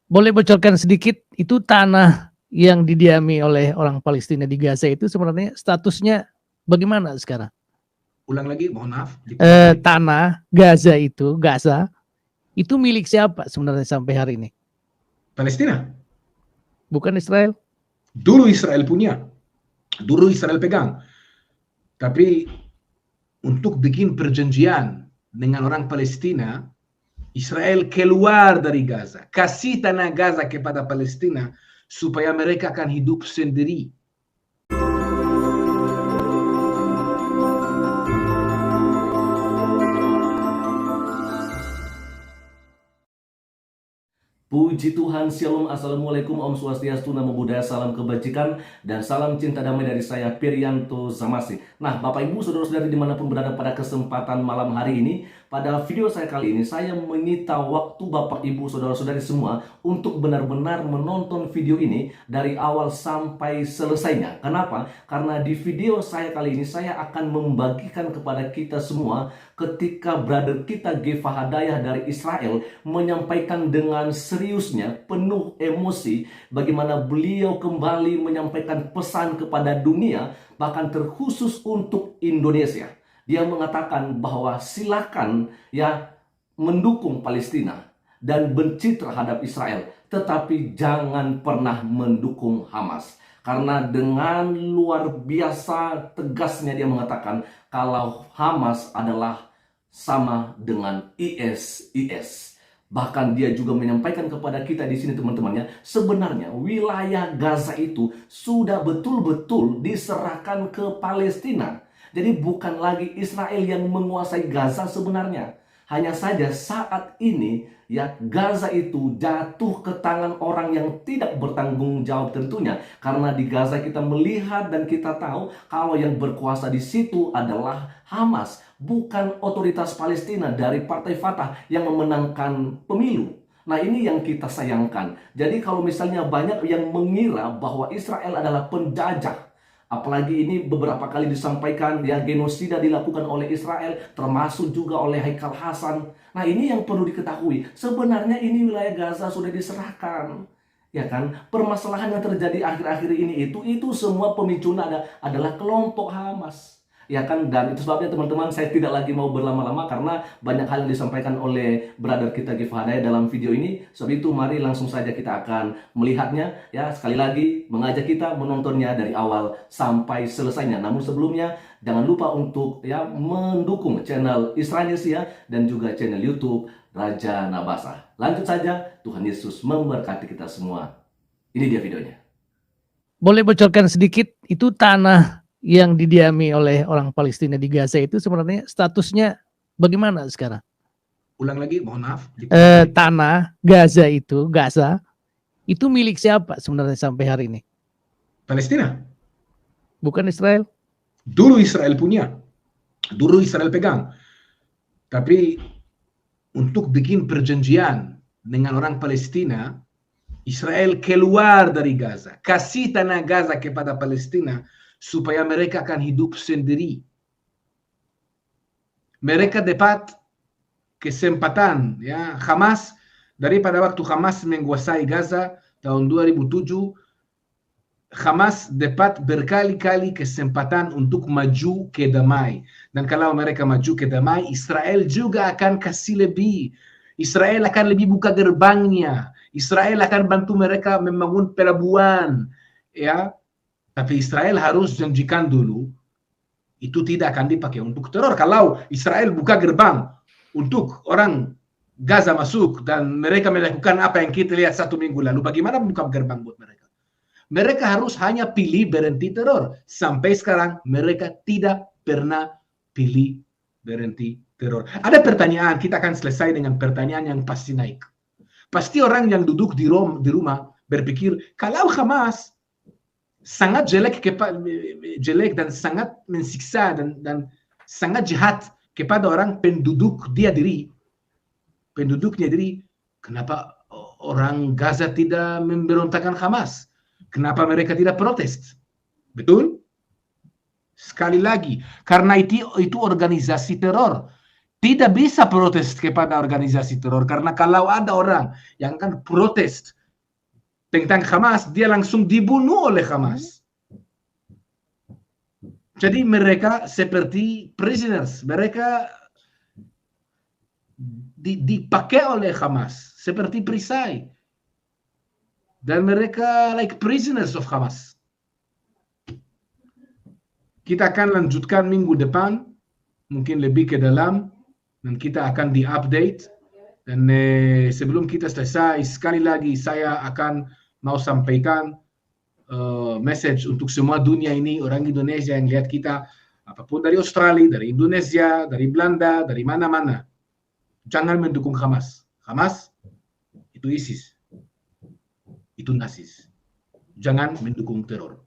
Boleh bocorkan sedikit, itu tanah yang didiami oleh orang Palestina di Gaza itu sebenarnya statusnya bagaimana sekarang? Ulang lagi, mohon maaf. Tanah Gaza itu milik siapa sebenarnya sampai hari ini? Palestina. Bukan Israel? Dulu Israel punya, dulu Israel pegang. Tapi untuk bikin perjanjian dengan orang Palestina, Israel keluar dari Gaza, kasih tanah Gaza kepada Palestina supaya mereka akan hidup sendiri. Puji Tuhan, Shalom, Assalamualaikum, Om Swastiastu, Namo Buddhaya, salam kebajikan, dan salam cinta damai dari saya, Pirianto Zamasi. Nah, Bapak Ibu, Saudara-saudari dimanapun berada pada kesempatan malam hari ini, pada video saya kali ini, saya menyita waktu Bapak Ibu, Saudara-saudari semua untuk benar-benar menonton video ini dari awal sampai selesainya. Kenapa? Karena di video saya kali ini, saya akan membagikan kepada kita semua ketika brother kita Gefa Hadayah dari Israel menyampaikan dengan seriusnya, penuh emosi, bagaimana beliau kembali menyampaikan pesan kepada dunia, bahkan terkhusus untuk Indonesia. Dia mengatakan bahwa silakan ya mendukung Palestina dan benci terhadap Israel, tetapi jangan pernah mendukung Hamas. Karena dengan luar biasa tegasnya dia mengatakan kalau Hamas adalah sama dengan IS. Bahkan dia juga menyampaikan kepada kita di sini teman-temannya, sebenarnya wilayah Gaza itu sudah betul-betul diserahkan ke Palestina. Jadi bukan lagi Israel yang menguasai Gaza sebenarnya. Hanya saja saat ini ya Gaza itu jatuh ke tangan orang yang tidak bertanggung jawab tentunya. Karena di Gaza kita melihat dan kita tahu kalau yang berkuasa di situ adalah Hamas, bukan otoritas Palestina dari Partai Fatah yang memenangkan pemilu. Nah, ini yang kita sayangkan. Jadi kalau misalnya banyak yang mengira bahwa Israel adalah penjajah, apalagi ini beberapa kali disampaikan ya genosida dilakukan oleh Israel, termasuk juga oleh Haikal Hasan. Nah, ini yang perlu diketahui. Sebenarnya ini wilayah Gaza sudah diserahkan. Ya kan? Permasalahan yang terjadi akhir-akhir ini itu semua pemicunya adalah kelompok Hamas. Ya kan, dan itu sebabnya teman-teman saya tidak lagi mau berlama-lama karena banyak hal yang disampaikan oleh brother kita Gefa Hadayah dalam video ini. Sebab itu mari langsung saja kita akan melihatnya ya, sekali lagi mengajak kita menontonnya dari awal sampai selesainya. Namun sebelumnya jangan lupa untuk ya mendukung channel Isranesia dan juga channel YouTube Raja Nabasa. Lanjut saja, Tuhan Yesus memberkati kita semua. Ini dia videonya. Boleh bocorkan sedikit, itu tanah yang didiami oleh orang Palestina di Gaza itu sebenarnya statusnya bagaimana sekarang? Ulang lagi, mohon maaf. Tanah Gaza itu milik siapa sebenarnya sampai hari ini? Palestina. Bukan Israel? Dulu Israel punya, dulu Israel pegang. Tapi untuk bikin perjanjian dengan orang Palestina, Israel keluar dari Gaza, kasih tanah Gaza kepada Palestina supaya mereka akan hidup sendiri. Mereka dapat kesempatan ya, Hamas daripada waktu Hamas menguasai Gaza tahun 2007, Hamas dapat berkali-kali kesempatan untuk maju ke damai. Dan kalau mereka maju ke damai, Israel juga akan kasih lebih. Israel akan lebih buka gerbangnya. Israel akan bantu mereka membangun pelabuhan. Ya, tapi Israel harus janjikan dulu, itu tidak akan dipakai untuk teror. Kalau Israel buka gerbang untuk orang Gaza masuk dan mereka melakukan apa yang kita lihat 1 minggu lalu, bagaimana buka gerbang buat mereka? Mereka harus hanya pilih berhenti teror. Sampai sekarang mereka tidak pernah pilih berhenti teror. Ada pertanyaan, kita akan selesai dengan pertanyaan yang pasti naik. Pasti orang yang duduk di rumah berpikir, kalau Hamas sangat jelek dan sangat mensiksa dan sangat jahat kepada orang penduduknya diri, kenapa orang Gaza tidak memberontakkan Hamas? Kenapa mereka tidak protes? Betul? Sekali lagi, karena itu organisasi teror. tidak bisa protes kepada organisasi teror, karena kalau ada orang yang akan protes tentang Hamas, dia langsung dibunuh oleh Hamas. Jadi mereka seperti prisoners, mereka dipakai oleh Hamas seperti perisai, dan mereka like prisoners of Hamas. Kita akan lanjutkan minggu depan, mungkin lebih ke dalam, dan kita akan di-update. Dan sebelum kita selesai, sekali lagi saya akan mau sampaikan message untuk semua dunia ini, orang Indonesia yang lihat kita, apapun dari Australia, dari Indonesia, dari Belanda, dari mana-mana. Jangan mendukung Hamas. Hamas itu ISIS, itu Nasis. Jangan mendukung teror.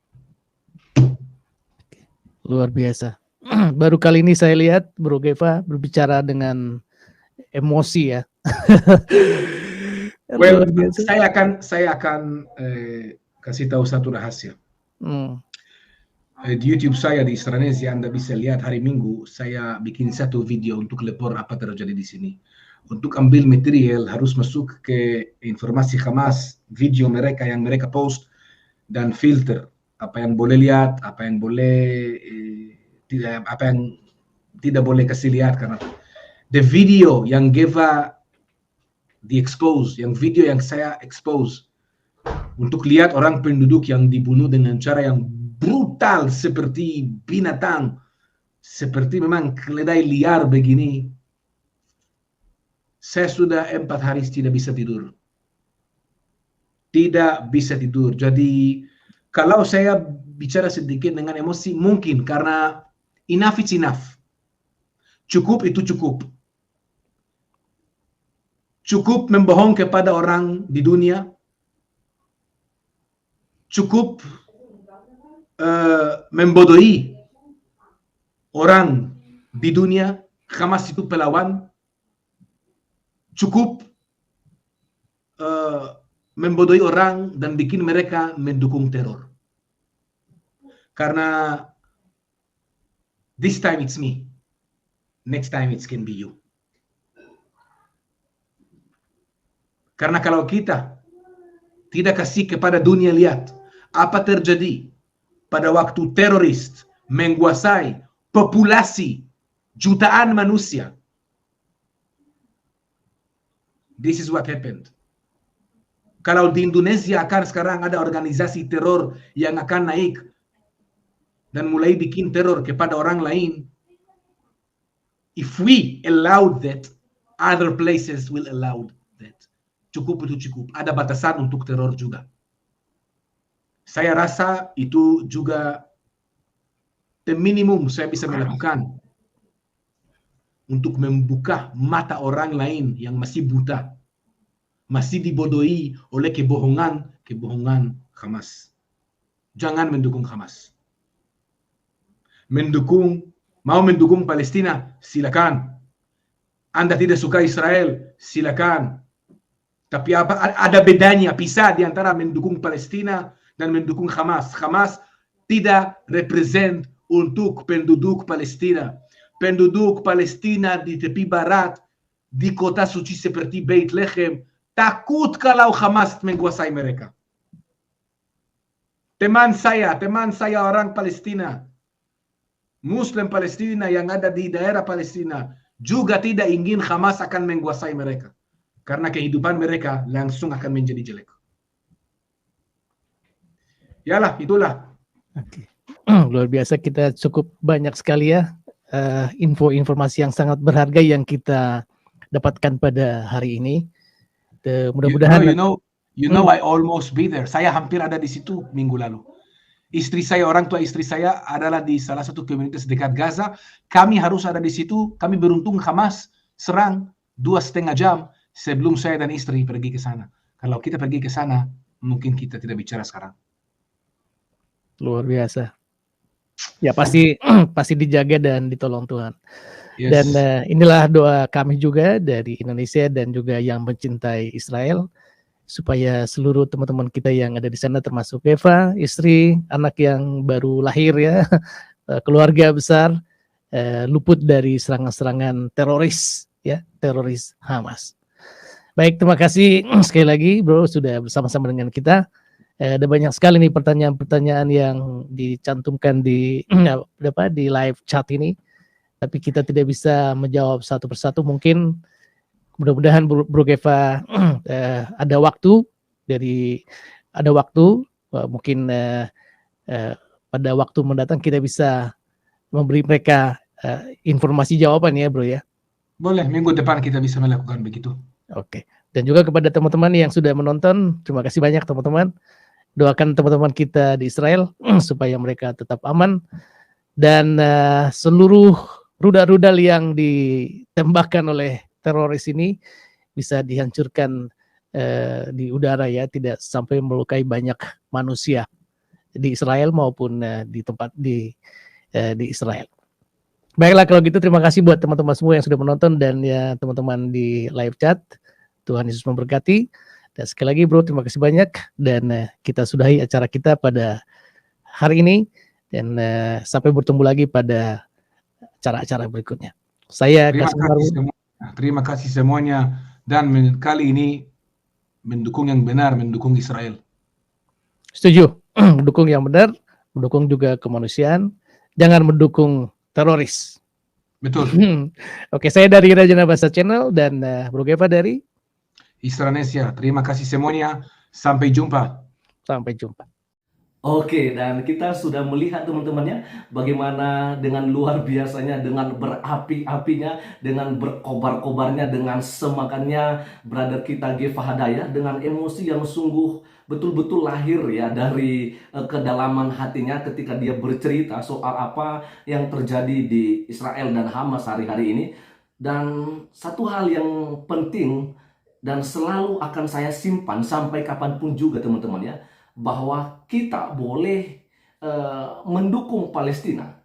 Luar biasa. Baru kali ini saya lihat Bro Geva berbicara dengan emosi ya. Well, Luar biasa. saya akan kasih tahu satu rahasia. Di YouTube saya di Indonesia, Anda bisa lihat hari Minggu saya bikin satu video untuk lapor apa terjadi di sini. Untuk ambil material harus masuk ke informasi Hamas, video mereka yang mereka post, dan filter apa yang boleh lihat, apa yang boleh tidak boleh kasih lihat, karena the video yang Geva di expose, yang video yang saya expose untuk lihat orang penduduk yang dibunuh dengan cara yang brutal seperti binatang, seperti memang keledai liar begini. Saya sudah 4 hari tidak bisa tidur. Tidak bisa tidur. Jadi kalau saya bicara sedikit dengan emosi, mungkin karena enough is enough. Cukup itu cukup. Cukup membohong kepada orang di dunia. Cukup membodohi orang di dunia. Hamas itu pelawan. Cukup membodohi orang dan bikin mereka mendukung teror. Karena this time it's me. Next time it can be you. Karena kalau kita tidak kasih kepada dunia lihat apa terjadi pada waktu teroris menguasai populasi jutaan manusia. This is what happened. Kalau di Indonesia akan sekarang ada organisasi teror yang akan naik dan mulai bikin teror kepada orang lain. If we allow that, other places will allow that. Cukup itu cukup. Ada batasan untuk teror juga. Saya rasa itu juga the minimum saya bisa melakukan untuk membuka mata orang lain yang masih buta, masih dibodohi oleh kebohongan Hamas. Jangan mendukung Hamas. Mau mendukung Palestina, silakan. Anda tidak suka Israel, silakan. Tapi ada bedanya, pisah di antara mendukung Palestina dan mendukung Hamas. Hamas tidak represent untuk penduduk Palestina. Penduduk Palestina di tepi barat, di kota suci seperti Beit Lehem, takut kalau Hamas menguasai mereka. Teman saya orang Palestina, Muslim Palestina yang ada di daerah Palestina, juga tidak ingin Hamas akan menguasai mereka. Karena kehidupan mereka langsung akan menjadi jelek. Yalah, itulah. Oke. Luar biasa, kita cukup banyak sekali ya info-informasi yang sangat berharga yang kita dapatkan pada hari ini. Mudah-mudahan you know I almost be there. Saya hampir ada di situ minggu lalu. Orang tua istri saya adalah di salah satu komunitas dekat Gaza. Kami harus ada di situ. Kami beruntung Hamas serang 2,5 jam sebelum saya dan istri pergi ke sana. Kalau kita pergi ke sana, mungkin kita tidak bicara sekarang. Luar biasa. Ya pasti dijaga dan ditolong Tuhan. Yes. Dan inilah doa kami juga dari Indonesia dan juga yang mencintai Israel, supaya seluruh teman-teman kita yang ada di sana, termasuk Eva, istri, anak yang baru lahir ya, keluarga besar, luput dari serangan-serangan teroris, ya, teroris Hamas. Baik, terima kasih sekali lagi Bro sudah bersama-sama dengan kita. Ada banyak sekali nih pertanyaan-pertanyaan yang dicantumkan di di live chat ini, tapi kita tidak bisa menjawab satu persatu. Mungkin mudah-mudahan Bro Geva ada waktu mungkin pada waktu mendatang kita bisa memberi mereka informasi jawaban ya Bro ya. Boleh, minggu depan kita bisa melakukan begitu. Oke. Dan juga kepada teman-teman yang sudah menonton, terima kasih banyak teman-teman. Doakan teman-teman kita di Israel supaya mereka tetap aman dan seluruh rudal-rudal yang ditembakkan oleh teroris ini bisa dihancurkan di udara ya, tidak sampai melukai banyak manusia di Israel maupun di tempat di Israel. Baiklah kalau gitu, terima kasih buat teman-teman semua yang sudah menonton dan ya teman-teman di live chat. Tuhan Yesus memberkati. Dan sekali lagi Bro, terima kasih banyak dan kita sudahi acara kita pada hari ini dan sampai bertemu lagi pada acara-acara berikutnya. Saya terima kasih semuanya dan kali ini mendukung yang benar, mendukung Israel. Setuju, mendukung yang benar, mendukung juga kemanusiaan, jangan mendukung teroris. Betul. Oke, saya dari Rajana Bahasa Channel dan Bro Geva dari Isranesia. Terima kasih semuanya. Sampai jumpa. Sampai jumpa. Oke, dan kita sudah melihat teman-temannya bagaimana dengan luar biasanya, dengan berapi-apinya, dengan berkobar-kobarnya, dengan semakannya brother kita Geva Hadaya, dengan emosi yang sungguh betul-betul lahir ya dari kedalaman hatinya ketika dia bercerita soal apa yang terjadi di Israel dan Hamas hari-hari ini. Dan satu hal yang penting dan selalu akan saya simpan sampai kapanpun juga teman-teman ya, bahwa kita boleh mendukung Palestina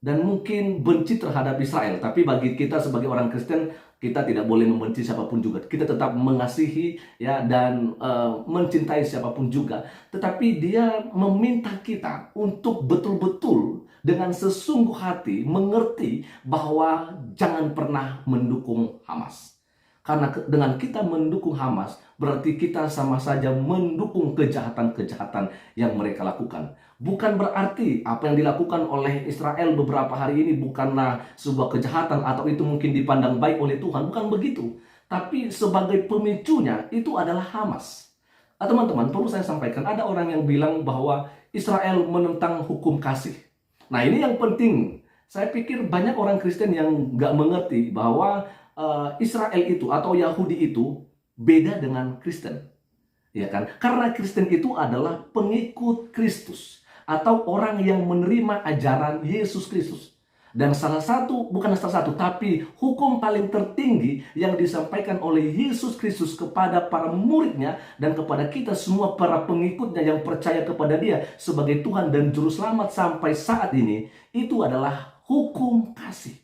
dan mungkin benci terhadap Israel, tapi bagi kita sebagai orang Kristen kita tidak boleh membenci siapapun juga. Kita tetap mengasihi ya dan mencintai siapapun juga. Tetapi dia meminta kita untuk betul-betul dengan sesungguh hati mengerti bahwa jangan pernah mendukung Hamas. Karena dengan kita mendukung Hamas, berarti kita sama saja mendukung kejahatan-kejahatan yang mereka lakukan. Bukan berarti apa yang dilakukan oleh Israel beberapa hari ini bukanlah sebuah kejahatan atau itu mungkin dipandang baik oleh Tuhan. Bukan begitu. Tapi sebagai pemicunya itu adalah Hamas. Teman-teman, perlu saya sampaikan, ada orang yang bilang bahwa Israel menentang hukum kasih. Nah, ini yang penting. Saya pikir banyak orang Kristen yang nggak mengerti bahwa Israel itu atau Yahudi itu beda dengan Kristen, ya kan? Karena Kristen itu adalah pengikut Kristus atau orang yang menerima ajaran Yesus Kristus. Dan bukan salah satu, tapi hukum paling tertinggi yang disampaikan oleh Yesus Kristus kepada para muridnya dan kepada kita semua para pengikutnya yang percaya kepada Dia sebagai Tuhan dan Juru Selamat sampai saat ini, itu adalah hukum kasih.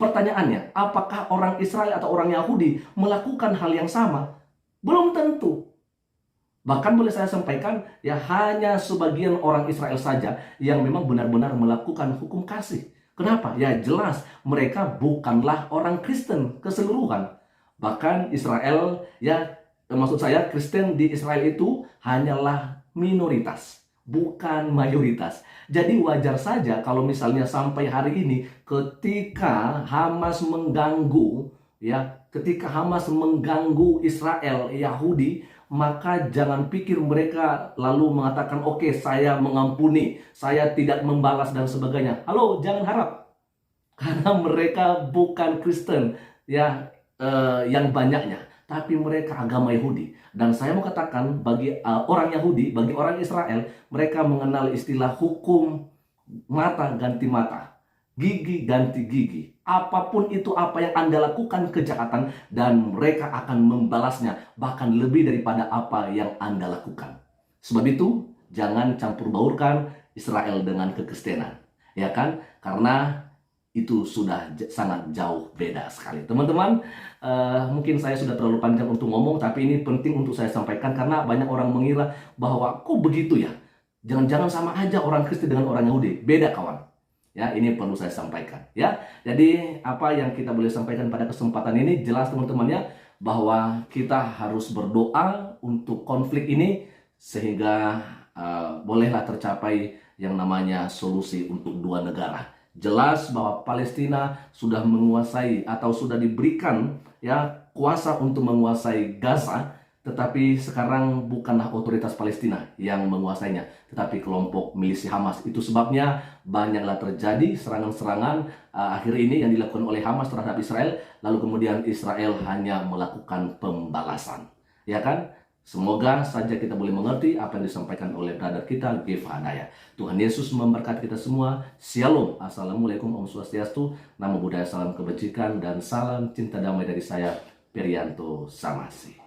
Pertanyaannya, apakah orang Israel atau orang Yahudi melakukan hal yang sama? Belum tentu. Bahkan boleh saya sampaikan, ya hanya sebagian orang Israel saja yang memang benar-benar melakukan hukum kasih. Kenapa? Ya jelas, mereka bukanlah orang Kristen keseluruhan. Bahkan Israel, maksud saya Kristen di Israel itu hanyalah minoritas, bukan mayoritas. Jadi wajar saja kalau misalnya sampai hari ini ketika Hamas mengganggu Israel, Yahudi, maka jangan pikir mereka lalu mengatakan oke, saya mengampuni, saya tidak membalas dan sebagainya. Halo, jangan harap. Karena mereka bukan Kristen yang banyaknya, tapi mereka agama Yahudi. Dan saya mau katakan bagi orang Yahudi, bagi orang Israel, mereka mengenal istilah hukum mata ganti mata, gigi ganti gigi. Apapun itu apa yang Anda lakukan kejahatan dan mereka akan membalasnya bahkan lebih daripada apa yang Anda lakukan. Sebab itu jangan campur baurkan Israel dengan kekristenan, ya kan? Karena itu sudah sangat jauh beda sekali. Teman-teman, mungkin saya sudah terlalu panjang untuk ngomong, tapi ini penting untuk saya sampaikan karena banyak orang mengira bahwa kok begitu ya? Jangan-jangan sama aja orang Kristen dengan orang Yahudi. Beda kawan. Ya, ini perlu saya sampaikan ya. Jadi apa yang kita boleh sampaikan pada kesempatan ini jelas teman-teman ya, bahwa kita harus berdoa untuk konflik ini sehingga bolehlah tercapai yang namanya solusi untuk dua negara. Jelas bahwa Palestina sudah menguasai atau sudah diberikan ya kuasa untuk menguasai Gaza, tetapi sekarang bukanlah otoritas Palestina yang menguasainya, tetapi kelompok milisi Hamas. Itu sebabnya banyaklah terjadi serangan-serangan akhir ini yang dilakukan oleh Hamas terhadap Israel, lalu kemudian Israel hanya melakukan pembalasan. Ya kan? Semoga saja kita boleh mengerti apa yang disampaikan oleh brother kita, Give Hadaya. Tuhan Yesus memberkati kita semua. Shalom. Assalamualaikum, Om Swastiastu, Namo Buddhaya, salam kebajikan, dan salam cinta damai dari saya, Perianto Samasi.